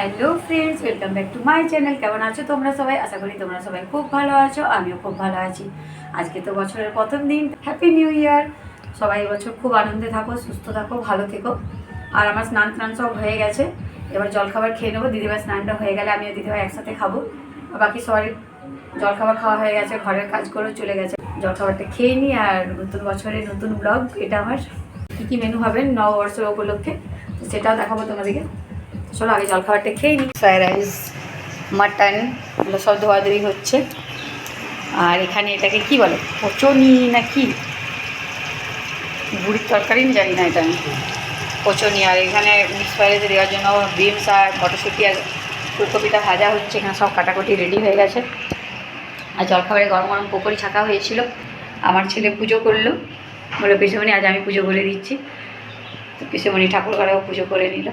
Hello friends, welcome back to my channel. কেমন আছো তোমরা সবাই? আশা করি তোমরা সবাই খুব ভালো আছো, আমিও খুব ভালো আছি। আজকে তো বছরের প্রথম দিন, হ্যাপি নিউ ইয়ার। সবাই এবছর খুব আনন্দে থাকো, সুস্থ থাকো, ভালো থেকো। আর আমার স্নান সব হয়ে গেছে, এবার জলখাবার খেয়ে নেবো। দিদিভাই স্নানটা হয়ে গেলে আমিও দিদিভাই একসাথে খাবো। বাকি সবাই জলখাবার খাওয়া হয়ে গেছে, ঘরের কাজ করেও চলে গেছে। জলখাবারটা খেয়ে নিই, আর নতুন বছরের নতুন ব্লগ, এটা আমার কী কী মেনু হবে নববর্ষের উপলক্ষে সেটাও দেখাবো তোমাদেরকে। চলো আগে জলখাবারটা খেয়ে নিই। ফ্রাইড রাইস, মাটন, এগুলো সব ধোয়াধুয়ি হচ্ছে। আর এখানে এটাকে কি বলে, কচুনি না কি, বুড়ির তরকারি জানি না, এটা কচুনি। আর এখানে মিক্স ফ্রাইড রাইসে দেওয়ার জন্য বিনস আর মটরশুঁটি আর ফুলকপিটা ভাজা হচ্ছে। এখানে সব কাটাকুটি রেডি হয়ে গেছে। আর জলখাবারে গরম গরম পকোড়ি ছাকা হয়েছিল। আমার ছেলে পুজো করলো, বলে পিসেমণি আজ আমি পুজো করে দিচ্ছি। তো পিসেমণি ঠাকুর ঘরেও পুজো করে নিল।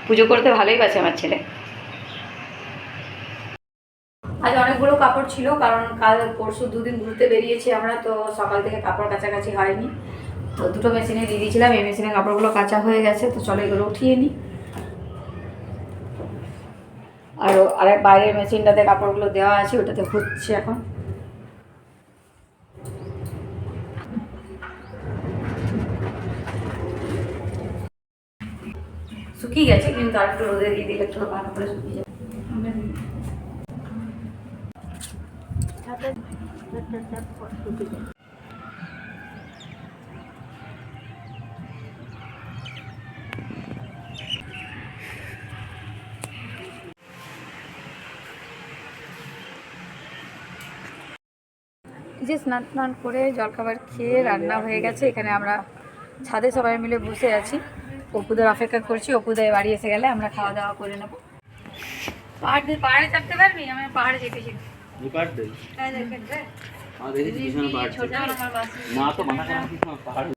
পুজো করতে ভালোই বাসে আমার ছেলে। আজ অনেকগুলো কাপড় ছিল, কারণ কাল পরশু দুদিন ঘুরতে বেরিয়েছি আমরা, তো সকাল থেকে কাপড় কাছাকাছি হয়নি। তো দুটো মেশিনে দিয়ে দিয়েছিলাম, এই মেশিনে কাপড়গুলো কাঁচা হয়ে গেছে। তো চলো এগুলো উঠিয়ে নিই। আর বাইরের মেশিনটাতে কাপড়গুলো দেওয়া আছে, ওটাতে হচ্ছে এখন। শুকিয়ে গেছে, কিন্তু আর একটু রোদে দিয়ে দিলে একটু ভালো করে শুকিয়ে যাবে। যে স্নান করে জলখাবার খেয়ে রান্না হয়ে গেছে। এখানে আমরা ছাদে সবাই মিলে বসে আছি, অপুদের অপেক্ষা করছি। অপুদের বাড়ি এসে গেলে আমরা খাওয়া দাওয়া করে নেবো। পাহাড়ে চাপতে পারবি? আমি পাহাড়ে যেতেছি।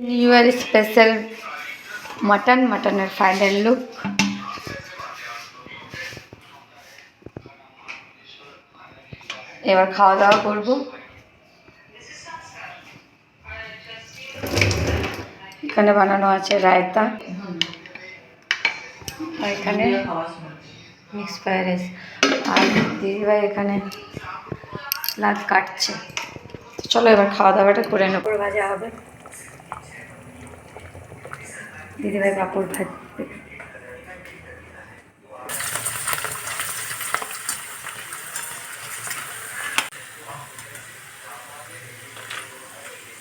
নিউ ইয়ার স্পেশাল মাটনের ফাইনাল লুক। এবার খাওয়া দাওয়া করবো। এখানে বানানো আছে রায়তা, আর এখানে মিক্স ফ্রাইড রাইস। আর দিদিভাই এখানে লাদ কাটছে। চলো এবার খাওয়া দাওয়াটা করে নেব। পাঁপড় ভাজা হবে, দিদিভাই পাঁপড় ভাজবে।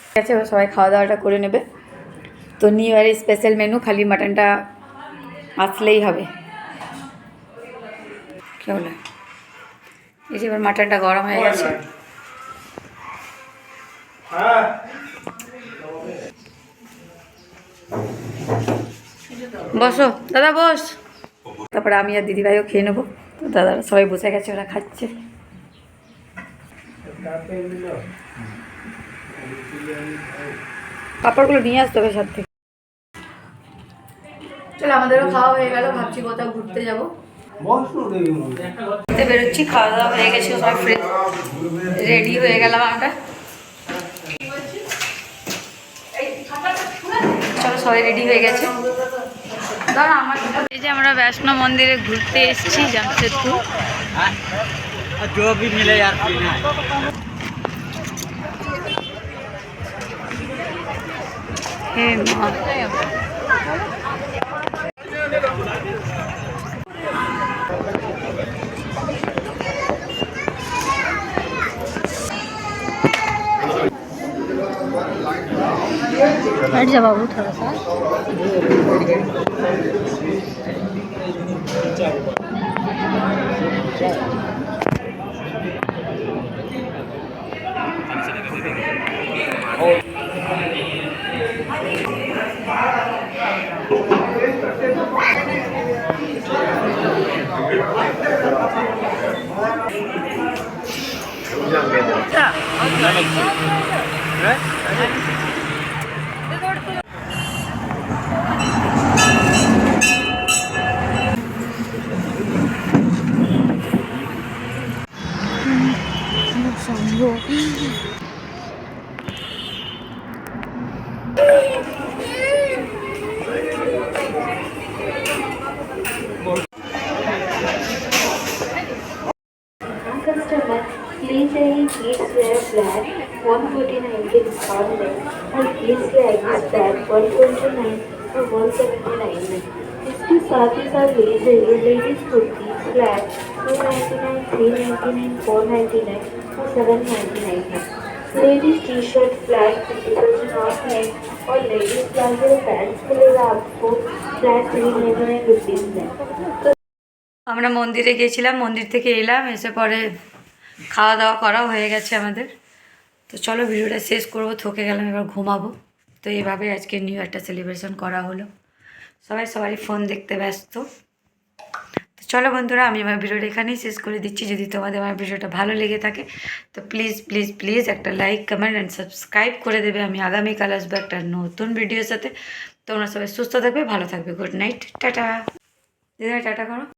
ঠিক আছে, এবার সবাই খাওয়া দাওয়াটা করে নেবে। তো নিউ ইয়ারের স্পেশাল মেনু, খালি মাটনটা আসলেই হবে। কি হলো? এই যে এবার মাটনটা গরম হয়ে গেছে। বসো দাদা, বস। তারপরে আমি আর দিদিভাইও খেয়ে নেবো। তো দাদারা সবাই বসে গেছে, ওরা খাচ্ছে। পাঁপড়গুলো নিয়ে আসতে হবে সাথে। চলো আমাদেরও খাওয়া হয়ে গেল, ভাবছি কোথাও ঘুরতে যাবো। বেরোচ্ছি, খাওয়া দাওয়া হয়ে গেছে, সবাই ফ্রেশ রেডি হয়ে গেলাম আমরা। চলো সবাই রেডি হয়ে গেছে। এই যে আমরা বৈষ্ণব মন্দিরে ঘুরতে এসেছি, জামশেদপুর। হে মা, हट जा बाबू थोड़ा सा। 149 के डिस्काउंट में और प्लीज लाइक दिस बैग 129 और 179 में। इसके साथ ही साथ लेडीज कुर्ती फ्लैट 299, 399, 499 और 799 है। Ladies T shirt flat 50% of है और लेडीज प्लाजो पैंट्स मिलेगा आपको फ्लैट 399 रुपीज़ में। আমরা মন্দিরে গেছিলাম, মন্দির থেকে এলাম, এসে পরে খাওয়া দাওয়া করা হয়ে গেছে আমাদের। তো চলো ভিডিওটা শেষ করবো, থকে গেলাম, এবার ঘুমাবো। তো এইভাবে আজকে নিউ ইয়ারটা সেলিব্রেশন করা হলো, সবাই ফোন দেখতে ব্যস্ত। তো চলো বন্ধুরা, আমি আমার ভিডিওটা এখানেই শেষ করে দিচ্ছি। যদি তোমাদের আমার ভিডিওটা ভালো লেগে থাকে তো প্লিজ প্লিজ প্লিজ একটা লাইক, কমেন্ট অ্যান্ড সাবস্ক্রাইব করে দেবে। আমি আগামীকাল আসবো একটা নতুন ভিডিওর সাথে। তোমরা সবাই সুস্থ থাকবে, ভালো থাকবে। Good night, tata. দিদা টাটা করো।